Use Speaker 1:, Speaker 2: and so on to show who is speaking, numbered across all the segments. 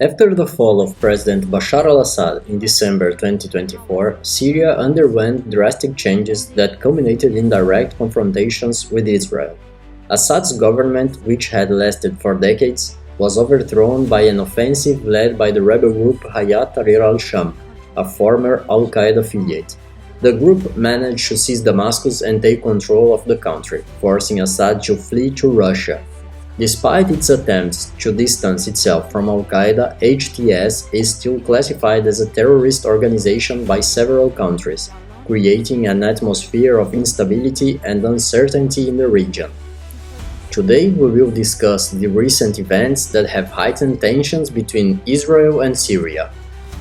Speaker 1: After the fall of President Bashar al-Assad in December 2024, Syria underwent drastic changes that culminated in direct confrontations with Israel. Assad's government, which had lasted for decades, was overthrown by an offensive led by the rebel group Hayat Tahrir al-Sham, a former al-Qaeda affiliate. The group managed to seize Damascus and take control of the country, forcing Assad to flee to Russia. Despite its attempts to distance itself from al-Qaeda, HTS is still classified as a terrorist organization by several countries, creating an atmosphere of instability and uncertainty in the region. Today we will discuss the recent events that have heightened tensions between Israel and Syria.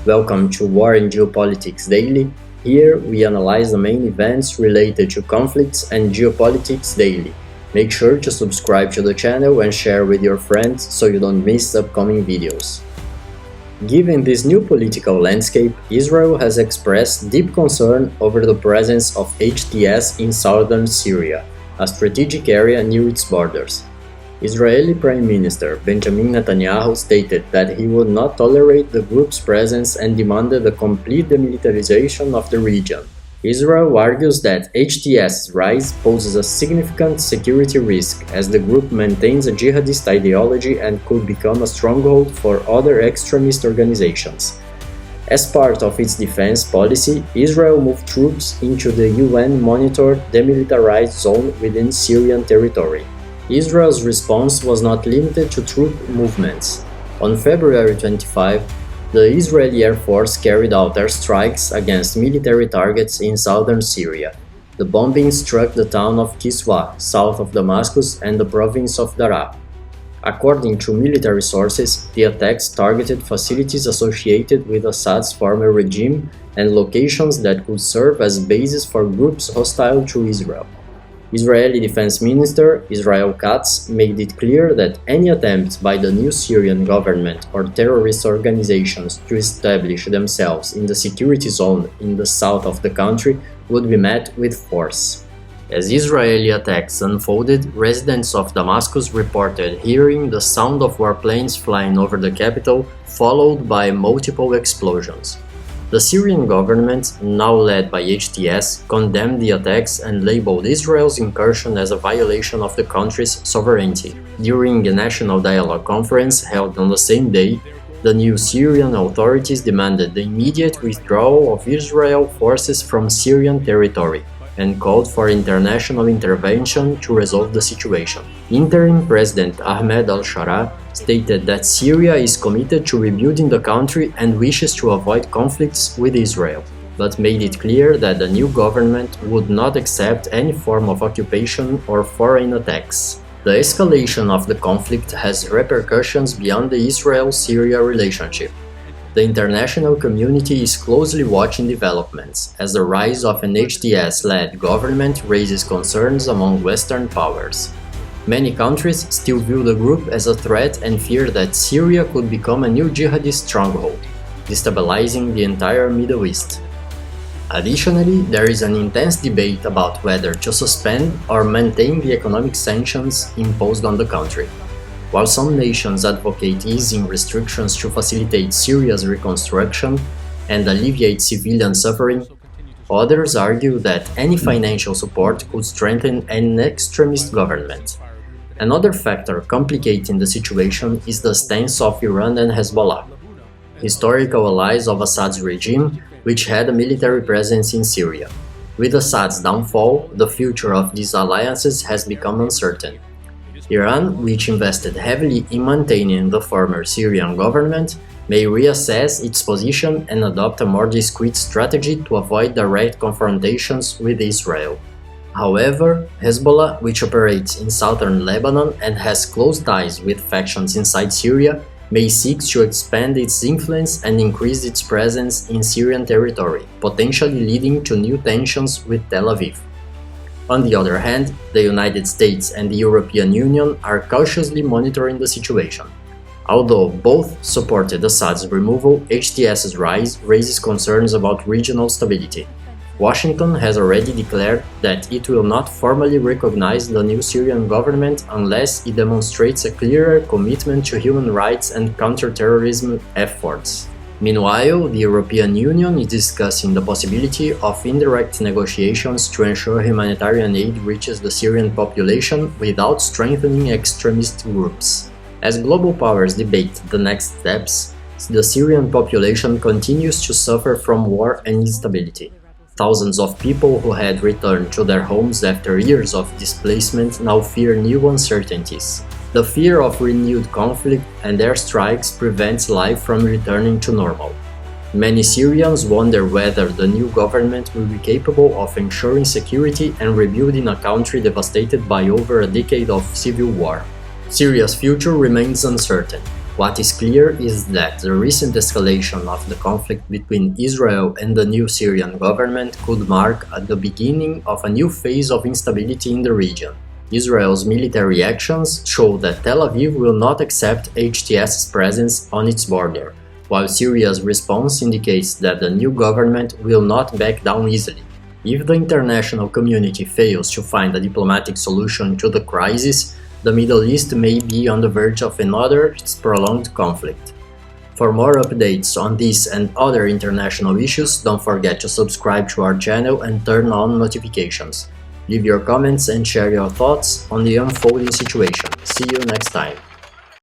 Speaker 1: Welcome to War in Geopolitics Daily. Here we analyze the main events related to conflicts and geopolitics daily. Make sure to subscribe to the channel and share with your friends so you don't miss upcoming videos. Given this new political landscape, Israel has expressed deep concern over the presence of HTS in southern Syria, a strategic area near its borders. Israeli Prime Minister Benjamin Netanyahu stated that he would not tolerate the group's presence and demanded a complete demilitarization of the region. Israel argues that HTS's rise poses a significant security risk as the group maintains a jihadist ideology and could become a stronghold for other extremist organizations. As part of its defense policy, Israel moved troops into the UN-monitored demilitarized zone within Syrian territory. Israel's response was not limited to troop movements. On February 25, the Israeli Air Force carried out airstrikes against military targets in southern Syria. The bombing struck the town of Kiswa, south of Damascus, and the province of Daraa. According to military sources, the attacks targeted facilities associated with Assad's former regime and locations that could serve as bases for groups hostile to Israel. Israeli Defense Minister Israel Katz made it clear that any attempts by the new Syrian government or terrorist organizations to establish themselves in the security zone in the south of the country would be met with force. As Israeli attacks unfolded, residents of Damascus reported hearing the sound of warplanes flying over the capital, followed by multiple explosions. The Syrian government, now led by HTS, condemned the attacks and labeled Israel's incursion as a violation of the country's sovereignty. During a national dialogue conference held on the same day, the new Syrian authorities demanded the immediate withdrawal of Israeli forces from Syrian territory and called for international intervention to resolve the situation. Interim President Ahmed al-Shara stated that Syria is committed to rebuilding the country and wishes to avoid conflicts with Israel, but made it clear that the new government would not accept any form of occupation or foreign attacks. The escalation of the conflict has repercussions beyond the Israel-Syria relationship. The international community is closely watching developments, as the rise of an HTS-led government raises concerns among Western powers. Many countries still view the group as a threat and fear that Syria could become a new jihadist stronghold, destabilizing the entire Middle East. Additionally, there is an intense debate about whether to suspend or maintain the economic sanctions imposed on the country. While some nations advocate easing restrictions to facilitate Syria's reconstruction and alleviate civilian suffering, others argue that any financial support could strengthen an extremist government. Another factor complicating the situation is the stance of Iran and Hezbollah, historical allies of Assad's regime, which had a military presence in Syria. With Assad's downfall, the future of these alliances has become uncertain. Iran, which invested heavily in maintaining the former Syrian government, may reassess its position and adopt a more discreet strategy to avoid direct confrontations with Israel. However, Hezbollah, which operates in southern Lebanon and has close ties with factions inside Syria, may seek to expand its influence and increase its presence in Syrian territory, potentially leading to new tensions with Tel Aviv. On the other hand, the United States and the European Union are cautiously monitoring the situation. Although both supported Assad's removal, HTS's rise raises concerns about regional stability. Washington has already declared that it will not formally recognize the new Syrian government unless it demonstrates a clearer commitment to human rights and counterterrorism efforts. Meanwhile, the European Union is discussing the possibility of indirect negotiations to ensure humanitarian aid reaches the Syrian population without strengthening extremist groups. As global powers debate the next steps, the Syrian population continues to suffer from war and instability. Thousands of people who had returned to their homes after years of displacement now fear new uncertainties. The fear of renewed conflict and airstrikes prevents life from returning to normal. Many Syrians wonder whether the new government will be capable of ensuring security and rebuilding a country devastated by over a decade of civil war. Syria's future remains uncertain. What is clear is that the recent escalation of the conflict between Israel and the new Syrian government could mark the beginning of a new phase of instability in the region. Israel's military actions show that Tel Aviv will not accept HTS's presence on its border, while Syria's response indicates that the new government will not back down easily. If the international community fails to find a diplomatic solution to the crisis, the Middle East may be on the verge of another prolonged conflict. For more updates on this and other international issues, don't forget to subscribe to our channel and turn on notifications. Leave your comments and share your thoughts on the unfolding situation. See you next time.